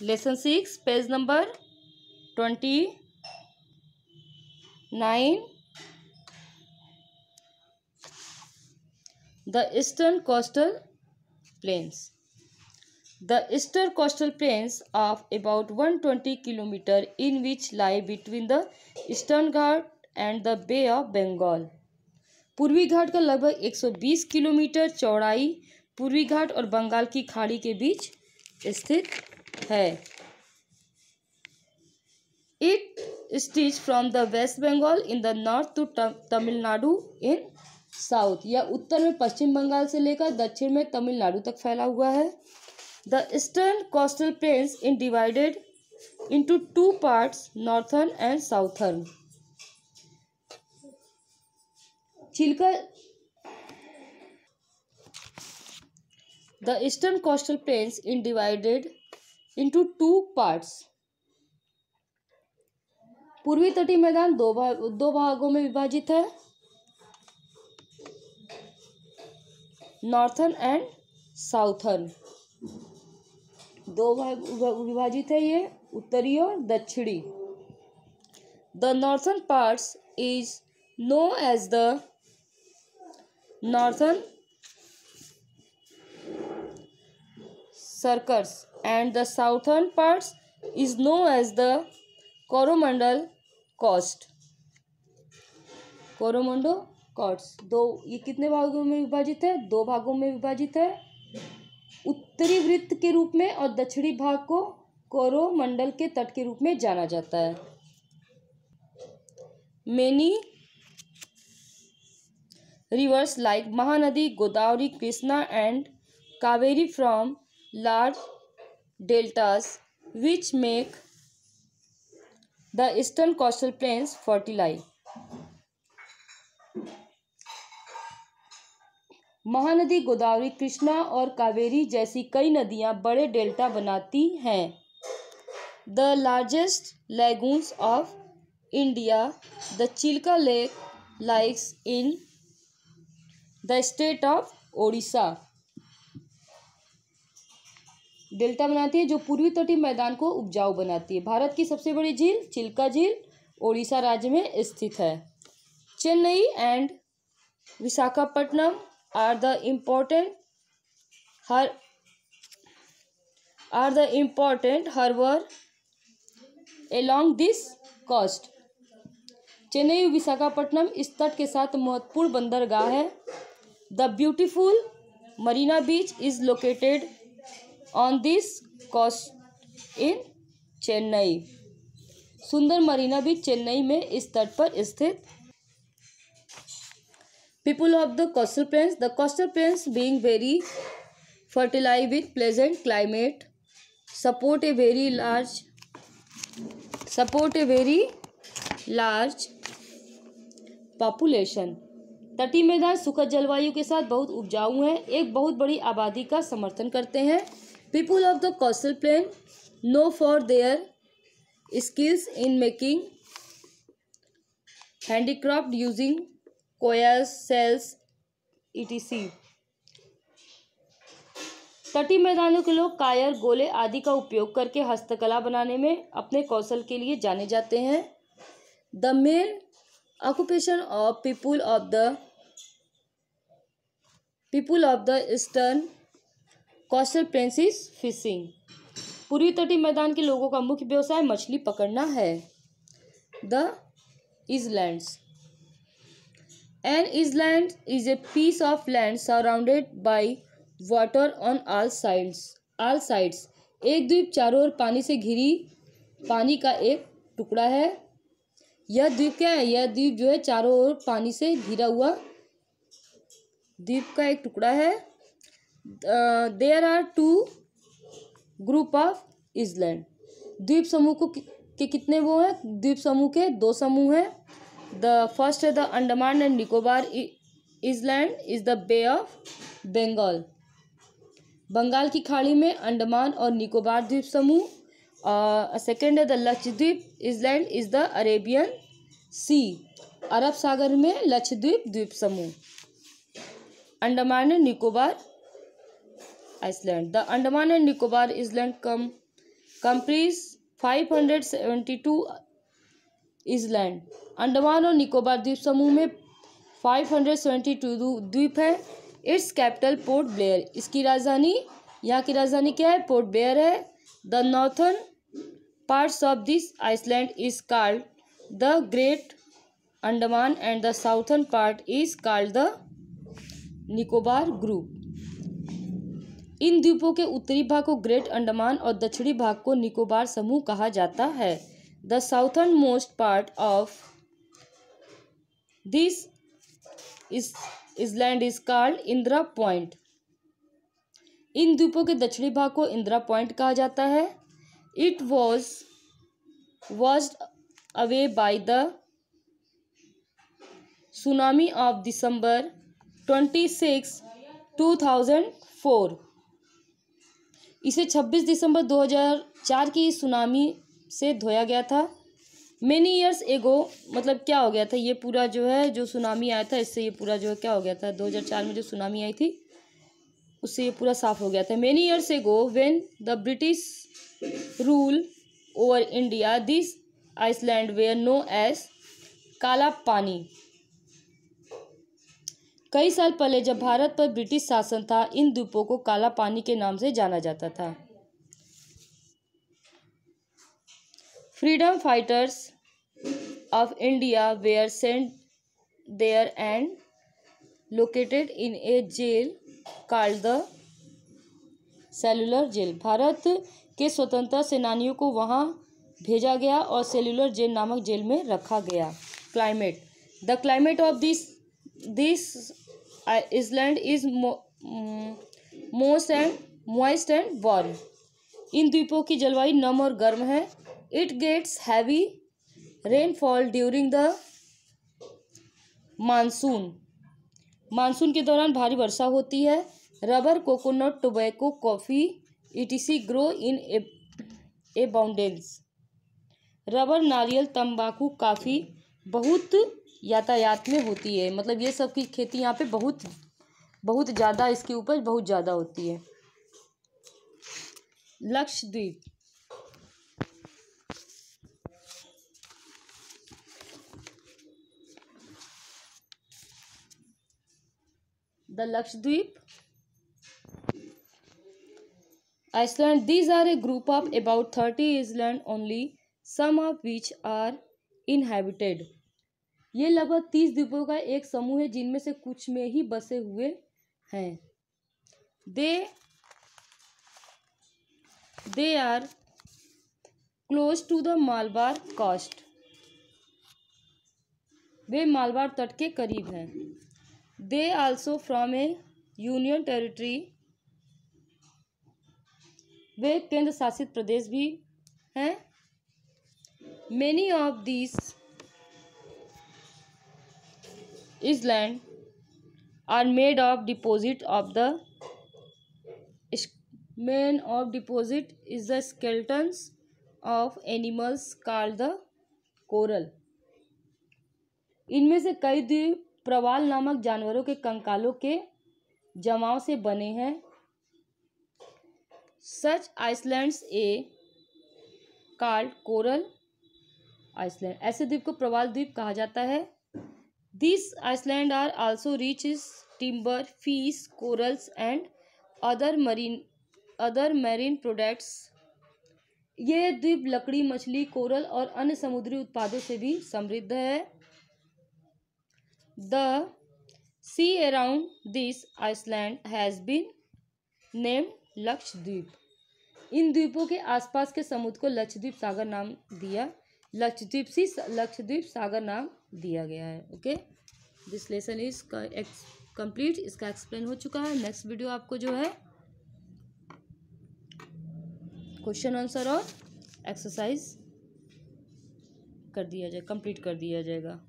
Lesson 6 page number 29। The Eastern Coastal Plains. The Eastern Coastal Plains of about 120 km in which lie between the Eastern Ghat and the Bay of Bengal. पूर्वी घाट का लगभग 120 kilometre चौड़ाई पूर्वी घाट और बंगाल की खाड़ी के बीच स्थित है। It stretches from the West Bengal in the north to Tamil Nadu in south. यह उत्तर में पश्चिम बंगाल से लेकर दक्षिण में तमिलनाडु तक फैला हुआ है। The Eastern Coastal Plains is divided into two parts, northern and southern. The Eastern Coastal Plains is divided into two parts. पूर्वी तटीय मैदान दो भागों में विभाजित है, नॉर्थर्न एंड साउथर्न। दो भाग विभाजित है ये, उत्तरी और दक्षिणी। The northern parts is known as the northern Circars and the southern parts is known as the Coromandel coast. Coromandel coast दो, ये कितने भागों में विभाजित है? दो भागों में विभाजित है, उत्तरी वृत्त के रूप में और दक्षिणी भाग को कोरोमंडल के तट के रूप में जाना जाता है। Many rivers like Mahanadi, Godavari, Krishna and Kaveri from large deltas which make the eastern coastal plains fertilise. Mahanadi, Godavari, Krishna और कावेरी जैसी कई नदियां बड़े डेल्टा बनाती हैं। The largest lagoons of India, the Chilka lake likes in the state of Odisha. Delta बनाती है जो पूर्वी तटीय मैदान को उपजाऊ बनाती है। भारत की सबसे बड़ी झील चिल्का झील ओडिशा राज्य में स्थित है। Chennai and Visakhapatnam are the important harbor along this coast. Chennai और विशाखापट्टनम इस तट के साथ महत्वपूर्ण बंदरगाह है। The beautiful Marina Beach is located on this coast in Chennai. सुंदर मरीना बीच चेन्नई में इस तट पर स्थित। People of the coastal plains. The coastal plains being very fertile with pleasant climate support a very large population. तटीय मैदान सुखद जलवायु के साथ बहुत उपजाऊ हैं, एक बहुत बड़ी आबादी का समर्थन करते हैं। People of the coastal plain know for their skills in making handicraft using coirs, shells, etc. तटीय मैदानों के लोग कायर, गोले आदि का उपयोग करके हस्तकला बनाने में अपने कौशल के लिए जाने जाते हैं। The main occupation of people of the eastern coastal planes is fishing. पूर्वी तटीय मैदान के लोगों का मुख्य व्यवसाय मछली पकड़ना है। The इजलैंड्स। An island is a piece of land surrounded by water on all sides. एक द्वीप चारों ओर पानी से घिरी पानी का एक टुकड़ा है। यह द्वीप क्या है? यह द्वीप जो है चारों ओर पानी से घिरा हुआ द्वीप का एक टुकड़ा है। There are two group of island. द्वीप समूह के कितने वो हैं? द्वीप समूह के दो समूह हैं। The first है the Andaman and Nicobar Island is the Bay of Bengal. Bengal की खाड़ी में अंडमान और निकोबार द्वीप समूह। सेकेंड है the Lakshadweep island is the Arabian Sea. अरब सागर में लक्षद्वीप द्वीप समूह। Andaman and Nicobar island. The Andaman and Nicobar island comprise 572 islands. Andaman और निकोबार द्वीप समूह में 572 द्वीप है। Its capital Port Blair. इसकी राजधानी, यहाँ की राजधानी क्या है? पोर्ट ब्लेयर है। The northern parts of this island is called the great Andaman and the southern part is called the Nicobar group. इन द्वीपों के उत्तरी भाग को ग्रेट अंडमान और दक्षिणी भाग को निकोबार समूह कहा जाता है। The southern most part of this island is called Indira point. इन द्वीपों के दक्षिणी भाग को इंदिरा पॉइंट कहा जाता है। It was washed away by the tsunami of December 26, 2004। इसे 26 दिसंबर 2004 की सुनामी से धोया गया था। मेनी ईयर्स एगो, मतलब क्या हो गया था, ये पूरा जो है जो सुनामी आया था इससे ये पूरा जो है क्या हो गया था, 2004 में जो सुनामी आई थी उससे ये पूरा साफ हो गया था। Many years ago when the British rule over India this island were know as Kala Pani. कई साल पहले जब भारत पर ब्रिटिश शासन था, इन द्वीपों को काला पानी के नाम से जाना जाता था। Freedom fighters of India were sent there and located in a jail called the cellular jail. Bharat के स्वतंत्रता सेनानियों को वहां भेजा गया और सेलुलर जेल नामक जेल में रखा गया। Climate. The climate of this island is moist and warm. इन द्वीपों की जलवायु नम और गर्म है। It gets heavy rainfall during the monsoon. Monsoon के दौरान भारी वर्षा होती है। Rubber, coconut, tobacco, coffee etc grow in abundance। Rubber, नारियल, तंबाकू, काफ़ी बहुत यातायात में होती है। मतलब ये सब की खेती यहाँ पे बहुत ज़्यादा, इसकी उपज बहुत ज़्यादा होती है। Lakshadweep. The Lakshadweep island. These are a group of about 30 islands only, some of which are inhabited. ये लगभग 30 द्वीपों का एक समूह है जिनमें से कुछ में ही बसे हुए हैं। They are close to the Malabar coast. वे मालबार तट के करीब हैं। They also from a union territory. वे केंद्र शासित प्रदेश भी हैं। Many of these island are made of deposit of the main of deposit is the skeletons of animals called the coral. इनमें से कई द्वीप प्रवाल नामक जानवरों के कंकालों के जमाव से बने हैं। Such islands a called coral island। ऐसे द्वीप को प्रवाल द्वीप कहा जाता है। These islands are also rich in timber, fish, corals and other marine products। ये द्वीप लकड़ी, मछली, कोरल और अन्य समुद्री उत्पादों से भी समृद्ध है। The sea around this island has been named Lakshadweep. इन द्वीपों के आसपास के समुद्र को लक्षद्वीप सागर नाम दिया लक्षद्वीप सागर नाम दिया गया है। Okay, this lesson is complete. इसका एक्सप्लेन हो चुका है। नेक्स्ट वीडियो आपको जो है क्वेश्चन आंसर और एक्सरसाइज कर दिया जाए, कंप्लीट कर दिया जाएगा।